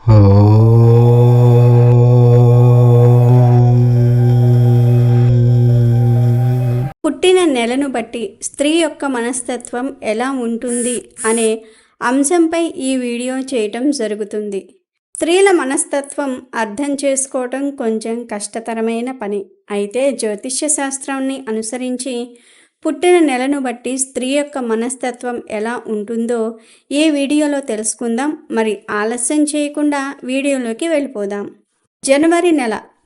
పుట్టిన నెలను బట్టి స్త్రీ యొక్క మనస్తత్వం ఎలా ఉంటుంది అనే అంశంపై ఈ వీడియో చేయటం జరుగుతుంది. స్త్రీల మనస్తత్వం అర్థం చేసుకోవటం కొంచెం కష్టతరమైన పని. అయితే జ్యోతిష్య శాస్త్రాన్ని అనుసరించి పుట్టిన నెలను బట్టి స్త్రీ యొక్క మనస్తత్వం ఎలా ఉంటుందో ఈ వీడియోలో తెలుసుకుందాం. మరి ఆలస్యం చేయకుండా వీడియోలోకి వెళ్ళిపోదాం.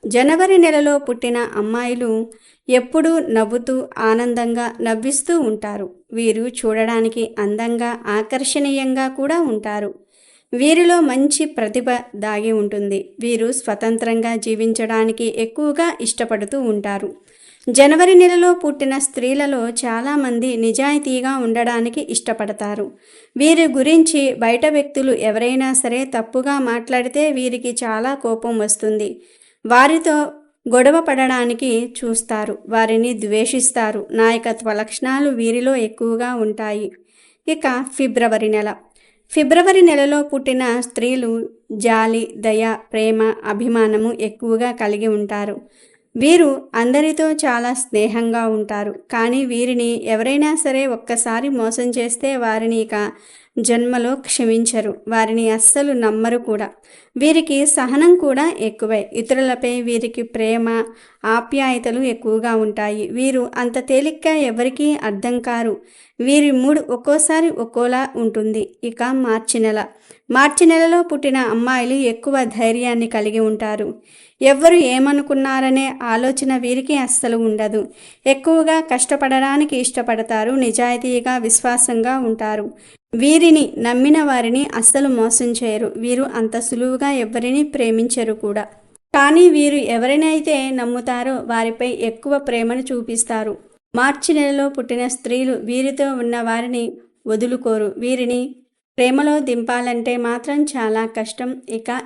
జనవరి నెలలో పుట్టిన అమ్మాయిలు ఎప్పుడూ నవ్వుతూ ఆనందంగా నవ్విస్తూ ఉంటారు. వీరు చూడడానికి అందంగా ఆకర్షణీయంగా కూడా ఉంటారు. వీరిలో మంచి ప్రతిభ దాగి ఉంటుంది. వీరు స్వతంత్రంగా జీవించడానికి ఎక్కువగా ఇష్టపడుతూ ఉంటారు. జనవరి నెలలో పుట్టిన స్త్రీలలో చాలామంది నిజాయితీగా ఉండడానికి ఇష్టపడతారు. వీరి గురించి బయట వ్యక్తులు ఎవరైనా సరే తప్పుగా మాట్లాడితే వీరికి చాలా కోపం వస్తుంది. వారితో గొడవ పడడానికి చూస్తారు. వారిని ద్వేషిస్తారు. నాయకత్వ లక్షణాలు వీరిలో ఎక్కువగా ఉంటాయి. ఇక ఫిబ్రవరి నెలలో పుట్టిన స్త్రీలు జాలి, దయ, ప్రేమ, అభిమానము ఎక్కువగా కలిగి ఉంటారు. వీరు అందరితో చాలా స్నేహంగా ఉంటారు. కానీ వీరిని ఎవరైనా సరే ఒక్కసారి మోసం చేస్తే వారిని ఇక జన్మలో క్షమించరు. వారిని అస్సలు నమ్మరు కూడా. వీరికి సహనం కూడా ఎక్కువే. ఇతరులపై వీరికి ప్రేమ, ఆప్యాయతలు ఎక్కువగా ఉంటాయి. వీరు అంత తేలిగ్గా ఎవరికీ అర్థం కారు. వీరి మూడ్ ఒక్కోసారి ఒక్కోలా ఉంటుంది. ఇక మార్చి నెలలో పుట్టిన అమ్మాయిలు ఎక్కువ ధైర్యాన్ని కలిగి ఉంటారు. ఎవ్వరు ఏమనుకున్నారనే ఆలోచన వీరికి అస్సలు ఉండదు. ఎక్కువగా కష్టపడడానికి ఇష్టపడతారు. నిజాయితీగా, విశ్వాసంగా ఉంటారు. వీరిని నమ్మిన వారిని అస్సలు మోసం చేయరు. వీరు అంత సులువుగా ఎవరిని ప్రేమించరు కూడా. కానీ వీరు ఎవరినైతే నమ్ముతారో వారిపై ఎక్కువ ప్రేమను చూపిస్తారు. మార్చి నెలలో పుట్టిన స్త్రీలు వీరితో ఉన్న వారిని వదులుకోరు. వీరిని ప్రేమలో దింపాలంటే మాత్రం చాలా కష్టం. ఇక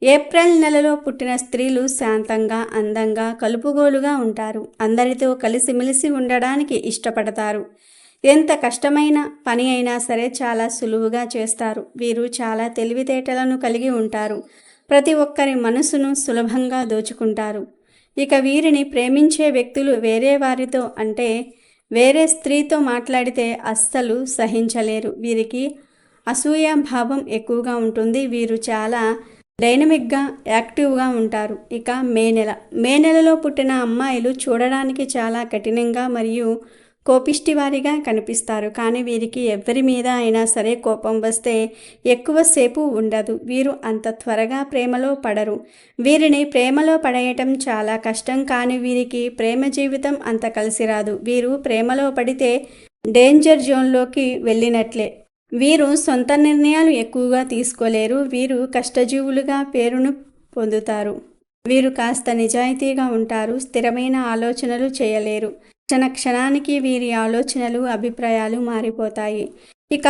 ఏప్రిల్ నెలలో పుట్టిన స్త్రీలు శాంతంగా, అందంగా, కలుపుగోలుగా ఉంటారు. అందరితో కలిసిమెలిసి ఉండడానికి ఇష్టపడతారు. ఎంత కష్టమైన పని అయినా సరే చాలా సులువుగా చేస్తారు. వీరు చాలా తెలివితేటలను కలిగి ఉంటారు. ప్రతి ఒక్కరి మనసును సులభంగా దోచుకుంటారు. ఇక వీరిని ప్రేమించే వ్యక్తులు వేరే వారితో అంటే వేరే స్త్రీతో మాట్లాడితే అస్సలు సహించలేరు. వీరికి అసూయ భావం ఎక్కువగా ఉంటుంది. వీరు చాలా డైనమిక్గా, యాక్టివ్గా ఉంటారు. ఇక మే నెలలో పుట్టిన అమ్మాయిలు చూడడానికి చాలా కఠినంగా మరియు కోపిష్టివారిగా కనిపిస్తారు. కానీ వీరికి ఎవరి మీద అయినా సరే కోపం వస్తే ఎక్కువసేపు ఉండదు. వీరు అంత త్వరగా ప్రేమలో పడరు. వీరిని ప్రేమలో పడేయటం చాలా కష్టం. కానీ వీరికి ప్రేమ జీవితం అంత కలిసి రాదు. వీరు ప్రేమలో పడితే డేంజర్ జోన్లోకి వెళ్ళినట్లే. వీరు సొంత నిర్ణయాలు ఎక్కువగా తీసుకోలేరు. వీరు కష్టజీవులుగా పేరును పొందుతారు. వీరు కాస్త నిజాయితీగా ఉంటారు. స్థిరమైన ఆలోచనలు చేయలేరు. క్షణానికి వీరి ఆలోచనలు, అభిప్రాయాలు మారిపోతాయి. ఇక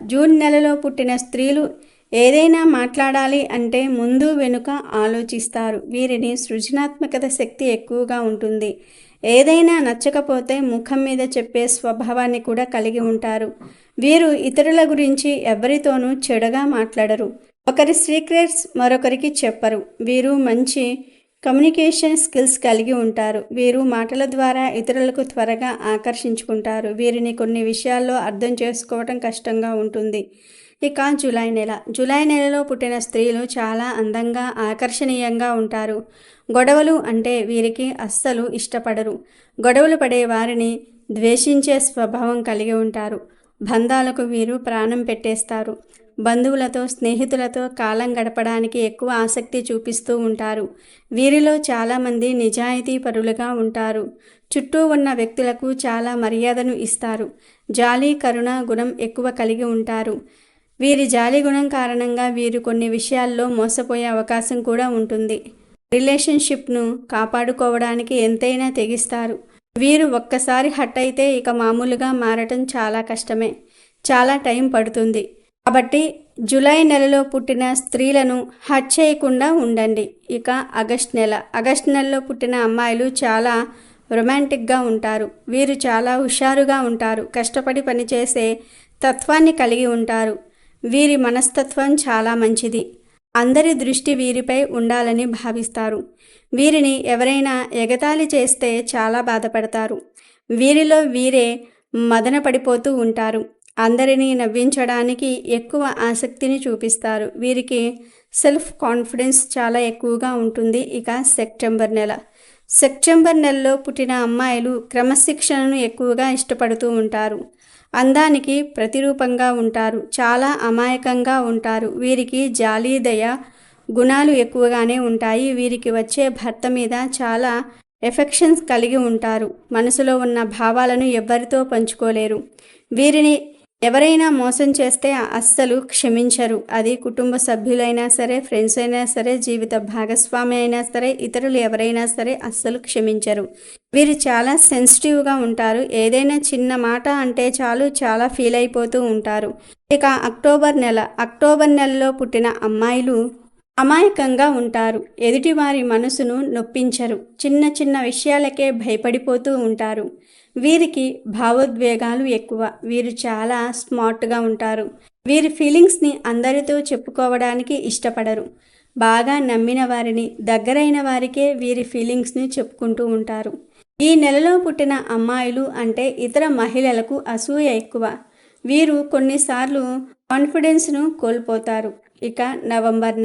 జూన్ నెలలో పుట్టిన స్త్రీలు ఏదైనా మాట్లాడాలి అంటే ముందు వెనుక ఆలోచిస్తారు. వీరిని సృజనాత్మకత శక్తి ఎక్కువగా ఉంటుంది. ఏదైనా నచ్చకపోతే ముఖం మీద చెప్పే స్వభావాన్ని కూడా కలిగి ఉంటారు. వీరు ఇతరుల గురించి ఎవరితోనూ చెడుగా మాట్లాడరు. ఒకరి సీక్రెట్స్ మరొకరికి చెప్పరు. వీరు మంచి కమ్యూనికేషన్ స్కిల్స్ కలిగి ఉంటారు. వీరు మాటల ద్వారా ఇతరులకు త్వరగా ఆకర్షించుకుంటారు. వీరిని కొన్ని విషయాల్లో అర్థం చేసుకోవటం కష్టంగా ఉంటుంది. ఇక జూలై నెలలో పుట్టిన స్త్రీలు చాలా అందంగా, ఆకర్షణీయంగా ఉంటారు. గొడవలు అంటే వీరికి అస్సలు ఇష్టపడరు. గొడవలు పడే వారిని ద్వేషించే స్వభావం కలిగి ఉంటారు. బంధాలకు వీరు ప్రాణం పెట్టేస్తారు. బంధువులతో, స్నేహితులతో కాలం గడపడానికి ఎక్కువ ఆసక్తి చూపిస్తూ ఉంటారు. వీరిలో చాలామంది నిజాయితీ పరులుగా ఉంటారు. చుట్టూ ఉన్న వ్యక్తులకు చాలా మర్యాదను ఇస్తారు. జాలి, కరుణ గుణం ఎక్కువ కలిగి ఉంటారు. వీరి జాలి గుణం కారణంగా వీరు కొన్ని విషయాల్లో మోసపోయే అవకాశం కూడా ఉంటుంది. రిలేషన్షిప్ను కాపాడుకోవడానికి ఎంతైనా తెగిస్తారు. వీరు ఒక్కసారి హట్ అయితే ఇక మామూలుగా మారటం చాలా కష్టమే. చాలా టైం పడుతుంది. కాబట్టి జూలై నెలలో పుట్టిన స్త్రీలను హట్ చేయకుండా ఉండండి. ఇక ఆగస్ట్ నెలలో పుట్టిన అమ్మాయిలు చాలా రొమాంటిక్గా ఉంటారు. వీరు చాలా హుషారుగా ఉంటారు. కష్టపడి పనిచేసే తత్వాన్ని కలిగి ఉంటారు. వీరి మనస్తత్వం చాలా మంచిది. అందరి దృష్టి వీరిపై ఉండాలని భావిస్తారు. వీరిని ఎవరైనా ఎగతాళి చేస్తే చాలా బాధపడతారు. వీరిలో వీరే మదన పడిపోతూ ఉంటారు. అందరినీ నవ్వించడానికి ఎక్కువ ఆసక్తిని చూపిస్తారు. వీరికి సెల్ఫ్ కాన్ఫిడెన్స్ చాలా ఎక్కువగా ఉంటుంది. ఇక సెప్టెంబర్ నెలలో పుట్టిన అమ్మాయిలు క్రమశిక్షణను ఎక్కువగా ఇష్టపడుతూ ఉంటారు. అందానికి ప్రతిరూపంగా ఉంటారు. చాలా అమాయకంగా ఉంటారు. వీరికి జాలి, దయ గుణాలు ఎక్కువగానే ఉంటాయి. వీరికి వచ్చే భర్త మీద చాలా ఎఫెక్షన్స్ కలిగి ఉంటారు. మనసులో ఉన్న భావాలను ఎవ్వరితో పంచుకోలేరు. వీరిని ఎవరైనా మోసం చేస్తే అస్సలు క్షమించరు. అది కుటుంబ సభ్యులైనా సరే, ఫ్రెండ్స్ అయినా సరే, జీవిత భాగస్వామి అయినా సరే, ఇతరులు ఎవరైనా సరే అస్సలు క్షమించరు. వీరు చాలా సెన్సిటివ్గా ఉంటారు. ఏదైనా చిన్న మాట అంటే చాలు చాలా ఫీల్ అయిపోతూ ఉంటారు. ఇక అక్టోబర్ నెలలో పుట్టిన అమ్మాయిలు అమాయకంగా ఉంటారు. ఎదుటివారి మనసును నొప్పించరు. చిన్న చిన్న విషయాలకే భయపడిపోతూ ఉంటారు. వీరికి భావోద్వేగాలు ఎక్కువ. వీరు చాలా స్మార్ట్గా ఉంటారు. వీరి ఫీలింగ్స్ని అందరితో చెప్పుకోవడానికి ఇష్టపడరు. బాగా నమ్మిన వారిని, దగ్గరైన వారికే వీరి ఫీలింగ్స్ని చెప్పుకుంటూ ఉంటారు. ఈ నెలలో పుట్టిన అమ్మాయిలు అంటే ఇతర మహిళలకు అసూయ ఎక్కువ. వీరు కొన్నిసార్లు కాన్ఫిడెన్స్ను కోల్పోతారు. ఇక నవంబర్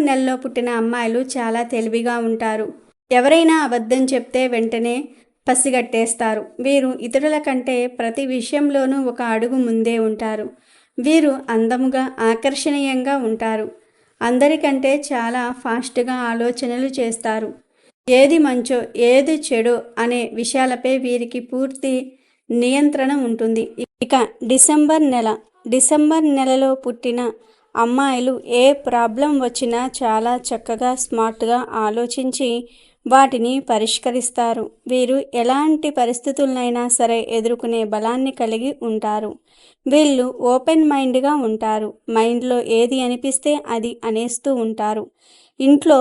నెలలో పుట్టిన అమ్మాయిలు చాలా తెలివిగా ఉంటారు. ఎవరైనా అబద్ధం చెప్తే వెంటనే పసిగట్టేస్తారు. వీరు ఇతరుల కంటే ప్రతి విషయంలోనూ ఒక అడుగు ముందే ఉంటారు. వీరు అందముగా, ఆకర్షణీయంగా ఉంటారు. అందరికంటే చాలా ఫాస్ట్గా ఆలోచనలు చేస్తారు. ఏది మంచో ఏది చెడో అనే విషయాలపై వీరికి పూర్తి నియంత్రణ ఉంటుంది. ఇక డిసెంబర్ నెలలో పుట్టిన అమ్మాయిలు ఏ ప్రాబ్లం వచ్చినా చాలా చక్కగా స్మార్ట్గా ఆలోచించి వాటిని పరిష్కరిస్తారు. వీరు ఎలాంటి పరిస్థితులనైనా సరే ఎదుర్కొనే బలాన్ని కలిగి ఉంటారు. వీళ్ళు ఓపెన్ మైండ్గా ఉంటారు. మైండ్లో ఏది అనిపిస్తే అది అనేస్తూ ఉంటారు. ఇంట్లో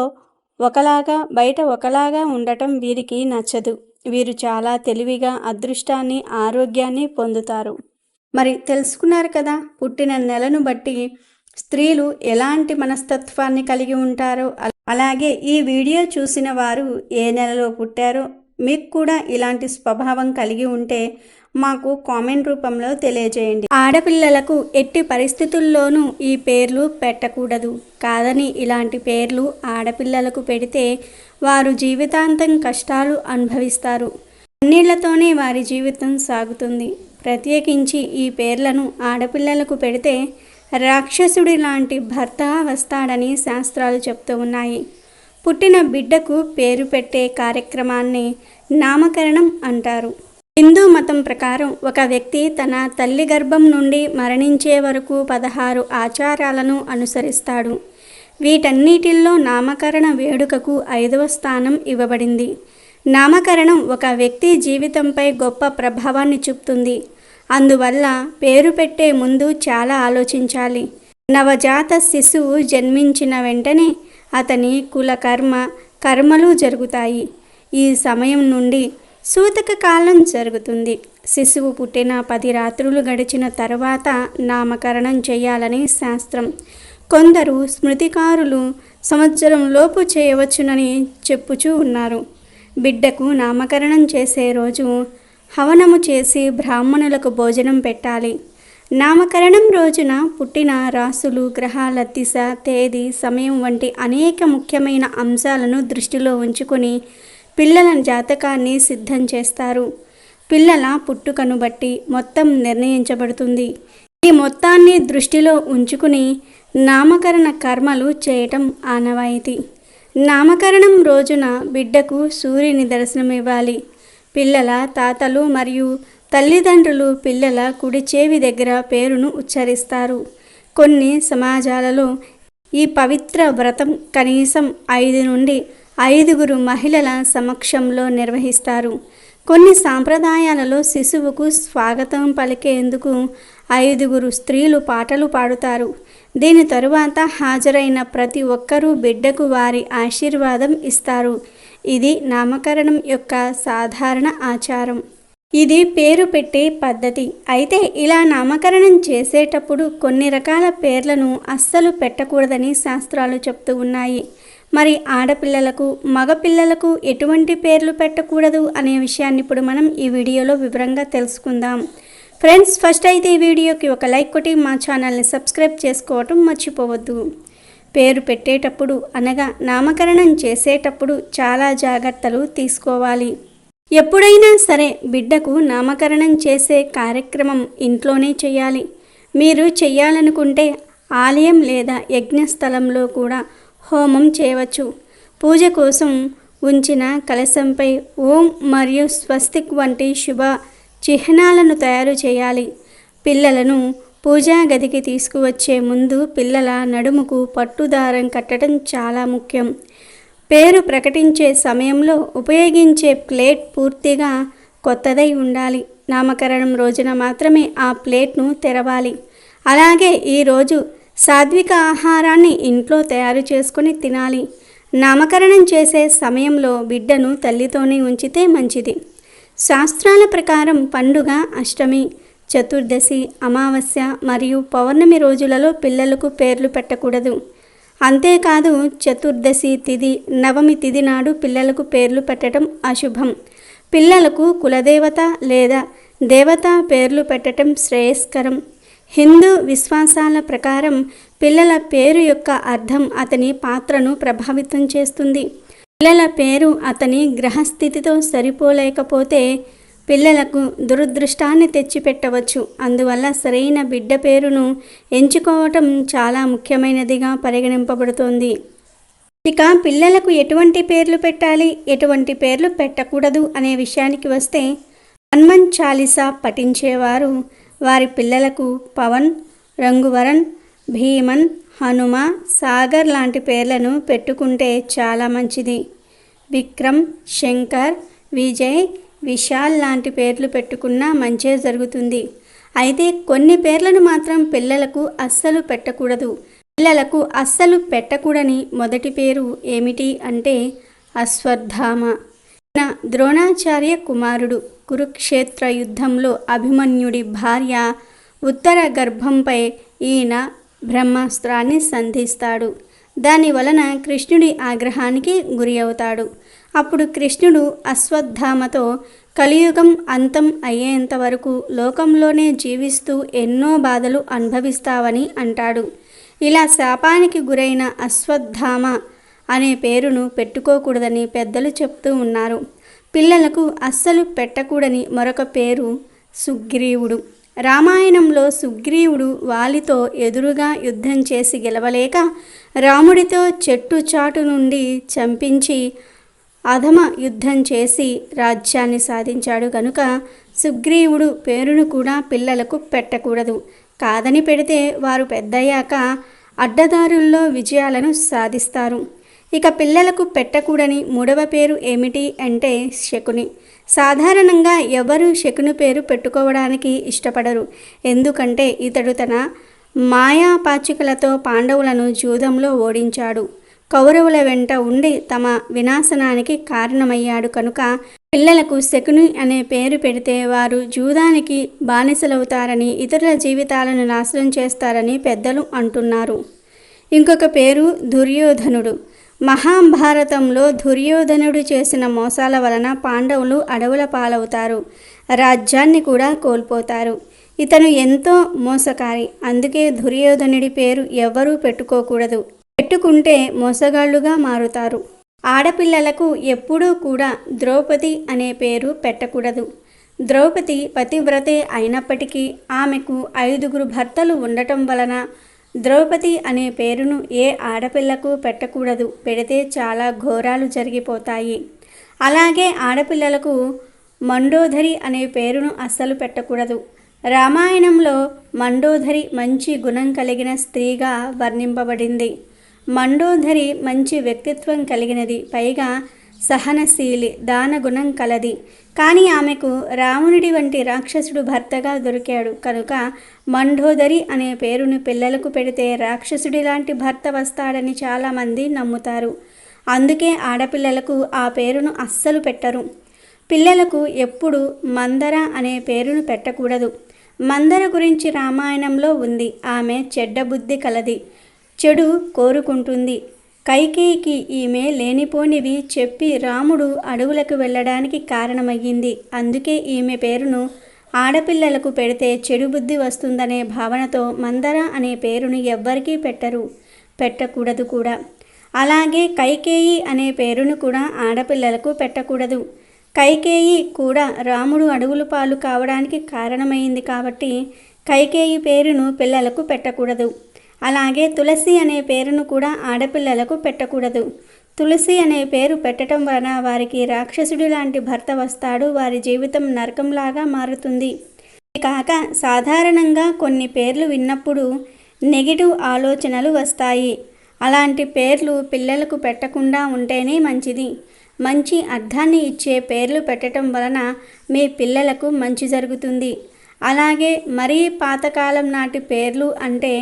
ఒకలాగా బయట ఒకలాగా ఉండటం వీరికి నచ్చదు. వీరు చాలా తెలివిగా అదృష్టాన్ని, ఆరోగ్యాన్ని పొందుతారు. మరి తెలుసుకున్నారు కదా, పుట్టిన నెలను బట్టి స్త్రీలు ఎలాంటి మనస్తత్వాన్ని కలిగి ఉంటారో. అలాగే ఈ వీడియో చూసిన వారు ఏ నెలలో పుట్టారో, మీకు కూడా ఇలాంటి స్వభావం కలిగి ఉంటే మాకు కామెంట్ రూపంలో తెలియజేయండి. ఆడపిల్లలకు ఎట్టి పరిస్థితుల్లోనూ ఈ పేర్లు పెట్టకూడదు. కాదని ఇలాంటి పేర్లు ఆడపిల్లలకు పెడితే వారు జీవితాంతం కష్టాలు అనుభవిస్తారు. కన్నీళ్లతోనే వారి జీవితం సాగుతుంది. ప్రత్యేకించి ఈ పేర్లను ఆడపిల్లలకు పెడితే రాక్షసుడి లాంటి భర్త వస్తాడని శాస్త్రాలు చెప్తూ ఉన్నాయి. పుట్టిన బిడ్డకు పేరు పెట్టే కార్యక్రమాన్ని నామకరణం అంటారు. హిందూ మతం ప్రకారం ఒక వ్యక్తి తన తల్లి గర్భం నుండి మరణించే వరకు 16 ఆచారాలను అనుసరిస్తాడు. వీటన్నిటిల్లో నామకరణ వేడుకకు 5వ స్థానం ఇవ్వబడింది. నామకరణం ఒక వ్యక్తి జీవితంపై గొప్ప ప్రభావాన్ని చూపుతుంది. అందువల్ల పేరు పెట్టే ముందు చాలా ఆలోచించాలి. నవజాత శిశువు జన్మించిన వెంటనే అతని కర్మలు జరుగుతాయి. ఈ సమయం నుండి సూతక కాలం జరుగుతుంది. శిశువు పుట్టిన 10 రాత్రులు గడిచిన తర్వాత నామకరణం చేయాలని శాస్త్రం. కొందరు స్మృతికారులు సంవత్సరంలోపు చేయవచ్చునని చెప్పుచూ ఉన్నారు. బిడ్డకు నామకరణం చేసే రోజు హవనము చేసి బ్రాహ్మణులకు భోజనం పెట్టాలి. నామకరణం రోజున పుట్టిన రాసులు, గ్రహాల దిశ, తేదీ, సమయం వంటి అనేక ముఖ్యమైన అంశాలను దృష్టిలో ఉంచుకొని పిల్లల జాతకాన్ని సిద్ధం చేస్తారు. పిల్లల పుట్టుకను బట్టి మొత్తం నిర్ణయించబడుతుంది. ఈ మొత్తాన్ని దృష్టిలో ఉంచుకుని నామకరణ కర్మలు చేయటం ఆనవాయితీ. నామకరణం రోజున బిడ్డకు సూర్యుని దర్శనమివ్వాలి. పిల్లల తాతలు మరియు తల్లిదండ్రులు పిల్లల కుడి చెవి దగ్గర పేరును ఉచ్చరిస్తారు. కొన్ని సమాజాలలో ఈ పవిత్ర వ్రతం కనీసం 5 నుండి 5 మహిళల సమక్షంలో నిర్వహిస్తారు. కొన్ని సాంప్రదాయాలలో శిశువుకు స్వాగతం పలికేందుకు 5 స్త్రీలు పాటలు పాడుతారు. దీని తరువాత హాజరైన ప్రతి ఒక్కరూ బిడ్డకు వారి ఆశీర్వాదం ఇస్తారు. ఇది నామకరణం యొక్క సాధారణ ఆచారం. ఇది పేరు పెట్టే పద్ధతి. అయితే ఇలా నామకరణం చేసేటప్పుడు కొన్ని రకాల పేర్లను అస్సలు పెట్టకూడదని శాస్త్రాలు చెప్తూ ఉన్నాయి. మరి ఆడపిల్లలకు, మగపిల్లలకు ఎటువంటి పేర్లు పెట్టకూడదు అనే విషయాన్ని ఇప్పుడు మనం ఈ వీడియోలో వివరంగా తెలుసుకుందాం. ఫ్రెండ్స్, ఫస్ట్ అయితే ఈ వీడియోకి ఒక లైక్ కొట్టి మా ఛానల్ని సబ్స్క్రైబ్ చేసుకోవటం మర్చిపోవద్దు. పేరు పెట్టేటప్పుడు అనగా నామకరణం చేసేటప్పుడు చాలా జాగ్రత్తలు తీసుకోవాలి. ఎప్పుడైనా సరే బిడ్డకు నామకరణం చేసే కార్యక్రమం ఇంట్లోనే చేయాలి. మీరు చేయాలనుకుంటే ఆలయం లేదా యజ్ఞస్థలంలో కూడా హోమం చేయవచ్చు. పూజ కోసం ఉంచిన కలశంపై ఓం మరియు స్వస్తిక్ వంటి శుభ చిహ్నాలను తయారు చేయాలి. పిల్లలను పూజా గదికి తీసుకువచ్చే ముందు పిల్లల నడుముకు పట్టుదారం కట్టడం చాలా ముఖ్యం. పేరు ప్రకటించే సమయంలో ఉపయోగించే ప్లేట్ పూర్తిగా కొత్తదై ఉండాలి. నామకరణం రోజున మాత్రమే ఆ ప్లేట్ను తెరవాలి. అలాగే ఈరోజు సాత్విక ఆహారాన్ని ఇంట్లో తయారు చేసుకొని తినాలి. నామకరణం చేసే సమయంలో బిడ్డను తల్లితోనే ఉంచితే మంచిది. శాస్త్రాల ప్రకారం పండుగ అష్టమి, చతుర్దశి, అమావాస్య మరియు పౌర్ణమి రోజులలో పిల్లలకు పేర్లు పెట్టకూడదు. అంతేకాదు చతుర్దశి తిథి, నవమి తిథి నాడు పిల్లలకు పేర్లు పెట్టడం అశుభం. పిల్లలకు కులదేవత లేదా దేవత పేర్లు పెట్టడం శ్రేయస్కరం. హిందూ విశ్వాసాల ప్రకారం పిల్లల పేరు యొక్క అర్థం అతని పాత్రను ప్రభావితం చేస్తుంది. పిల్లల పేరు అతని గ్రహస్థితితో సరిపోలేకపోతే పిల్లలకు దురదృష్టాన్ని తెచ్చిపెట్టవచ్చు. అందువల్ల సరైన బిడ్డ పేరును ఎంచుకోవటం చాలా ముఖ్యమైనదిగా పరిగణింపబడుతోంది. ఇక పిల్లలకు ఎటువంటి పేర్లు పెట్టాలి, ఎటువంటి పేర్లు పెట్టకూడదు అనే విషయానికి వస్తే, హనుమాన్ చాలీసా పఠించేవారు వారి పిల్లలకు పవన్, రంగువరన్, భీమన్, హనుమ, సాగర్ లాంటి పేర్లను పెట్టుకుంటే చాలా మంచిది. విక్రమ్, శంకర్, విజయ్, విశాల్ లాంటి పేర్లు పెట్టుకున్నా మంచే జరుగుతుంది. అయితే కొన్ని పేర్లను మాత్రం పిల్లలకు అస్సలు పెట్టకూడదు. పిల్లలకు అస్సలు పెట్టకూడని మొదటి పేరు ఏమిటి అంటే అశ్వత్థామ. ద్రోణాచార్య కుమారుడు. కురుక్షేత్ర యుద్ధంలో అభిమన్యుడి భార్య ఉత్తర గర్భంపై ఈయన బ్రహ్మాస్త్రాన్ని సంధిస్తాడు. దాని వలన కృష్ణుడి ఆగ్రహానికి గురి అవుతాడు. అప్పుడు కృష్ణుడు అశ్వత్థామతో కలియుగం అంతం అయ్యేంత వరకు లోకంలోనే జీవిస్తూ ఎన్నో బాధలు అనుభవిస్తావని అంటాడు. ఇలా శాపానికి గురైన అశ్వత్థామ అనే పేరును పెట్టుకోకూడదని పెద్దలు చెప్తూ ఉన్నారు. పిల్లలకు అస్సలు పెట్టకూడని మరొక పేరు సుగ్రీవుడు. రామాయణంలో సుగ్రీవుడు వాలితో ఎదురుగా యుద్ధం చేసి గెలవలేక రాముడితో చెట్టు చాటు నుండి చంపించి అధమ యుద్ధం చేసి రాజ్యాన్ని సాధించాడు. కనుక సుగ్రీవుడు పేరును కూడా పిల్లలకు పెట్టకూడదు. కాదని పెడితే వారు పెద్దయ్యాక అడ్డదారుల్లో విజయాలను సాధిస్తారు. ఇక పిల్లలకు పెట్టకూడని మూడవ పేరు ఏమిటి అంటే శకుని. సాధారణంగా ఎవరు శకుని పేరు పెట్టుకోవడానికి ఇష్టపడరు. ఎందుకంటే ఇతడు తన మాయాపాచికలతో పాండవులను జూదంలో ఓడించాడు. కౌరవుల వెంట ఉండి తమ వినాశనానికి కారణమయ్యాడు. కనుక పిల్లలకు శకుని అనే పేరు పెడితే వారు జూదానికి బానిసలవుతారని, ఇతరుల జీవితాలను నాశనం చేస్తారని పెద్దలు అంటున్నారు. ఇంకొక పేరు దుర్యోధనుడు. మహాభారతంలో దుర్యోధనుడు చేసిన మోసాల వలన పాండవులు అడవుల పాలవుతారు, రాజ్యాన్ని కూడా కోల్పోతారు. ఇతను ఎంతో మోసకారి. అందుకే దుర్యోధనుడి పేరు ఎవ్వరూ పెట్టుకోకూడదు. పెట్టుకుంటే మోసగాళ్లుగా మారుతారు. ఆడపిల్లలకు ఎప్పుడూ కూడా ద్రౌపది అనే పేరు పెట్టకూడదు. ద్రౌపది పతివ్రతే అయినప్పటికీ ఆమెకు 5 భర్తలు ఉండటం వలన ద్రౌపది అనే పేరును ఏ ఆడపిల్లకు పెట్టకూడదు. పెడితే చాలా ఘోరాలు జరిగిపోతాయి. అలాగే ఆడపిల్లలకు మండోదరి అనే పేరును అస్సలు పెట్టకూడదు. రామాయణంలో మండోదరి మంచి గుణం కలిగిన స్త్రీగా వర్ణింపబడింది. మండోదరి మంచి వ్యక్తిత్వం కలిగినది, పైగా సహనశీలి, దానగుణం కలది. కానీ ఆమెకు రావణుడి వంటి రాక్షసుడు భర్తగా దొరికాడు. కనుక మండోదరి అనే పేరును పిల్లలకు పెడితే రాక్షసుడి లాంటి భర్త వస్తాడని చాలామంది నమ్ముతారు. అందుకే ఆడపిల్లలకు ఆ పేరును అస్సలు పెట్టరు. పిల్లలకు ఎప్పుడు మందర అనే పేరును పెట్టకూడదు. మందర గురించి రామాయణంలో ఉంది. ఆమె చెడ్డ బుద్ధి కలది, చెడు కోరుకుంటుంది. కైకేయికి ఈమె లేనిపోనివి చెప్పి రాముడు అడవులకు వెళ్ళడానికి కారణమయ్యింది. అందుకే ఈమె పేరును ఆడపిల్లలకు పెడితే చెడు బుద్ధి వస్తుందనే భావనతో మందర అనే పేరును ఎవ్వరికీ పెట్టకూడదు కూడా. అలాగే కైకేయి అనే పేరును కూడా ఆడపిల్లలకు పెట్టకూడదు. కైకేయి కూడా రాముడు అడవుల పాలు కావడానికి కారణమైంది కాబట్టి కైకేయి పేరును పిల్లలకు పెట్టకూడదు. అలాగే తులసి అనే పేరును కూడా ఆడపిల్లలకు పెట్టకూడదు. తులసి అనే పేరు పెట్టడం వలన వారికి రాక్షసుడి లాంటి భర్త వస్తాడు, వారి జీవితం నరకంలాగా మారుతుంది. కాక సాధారణంగా కొన్ని పేర్లు విన్నప్పుడు నెగిటివ్ ఆలోచనలు వస్తాయి. అలాంటి పేర్లు పిల్లలకు పెట్టకుండా ఉంటేనే మంచిది. మంచి అర్థాన్ని ఇచ్చే పేర్లు పెట్టడం వలన మీ పిల్లలకు మంచి జరుగుతుంది. అలాగే మరీ పాతకాలం నాటి పేర్లు అంటే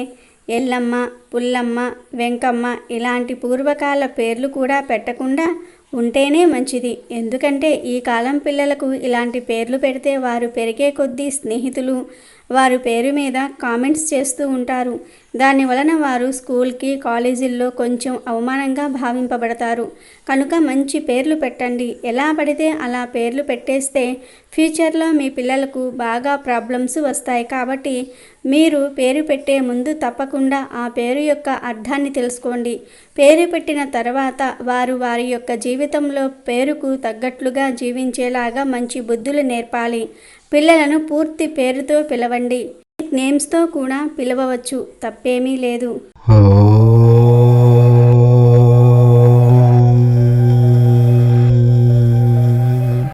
ఎల్లమ్మ, పుల్లమ్మ, వెంకమ్మ ఇలాంటి పూర్వకాల పేర్లు కూడా పెట్టకుండా ఉంటేనే మంచిది. ఎందుకంటే ఈ కాలం పిల్లలకు ఇలాంటి పేర్లు పెడితే వారు పెరిగే కొద్దీ స్నేహితులు వారి పేరు మీద కామెంట్స్ చేస్తూ ఉంటారు. దానివలన వారు స్కూల్కి, కాలేజీల్లో కొంచెం అవమానంగా భావింపబడతారు. కనుక మంచి పేర్లు పెట్టండి. ఎలా పడితే అలా పేర్లు పెట్టేస్తే ఫ్యూచర్లో మీ పిల్లలకు బాగా ప్రాబ్లమ్స్ వస్తాయి. కాబట్టి మీరు పేరు పెట్టే ముందు తప్పకుండా ఆ పేరు యొక్క అర్థాన్ని తెలుసుకోండి. పేరు పెట్టిన తర్వాత వారి యొక్క జీవితంలో పేరుకు తగ్గట్లుగా జీవించేలాగా మంచి బుద్ధులు నేర్పాలి. పిల్లలను పూర్తి పేరుతో పిలవండి. నేమ్స్తో కూడా పిలవవచ్చు, తప్పేమీ లేదు.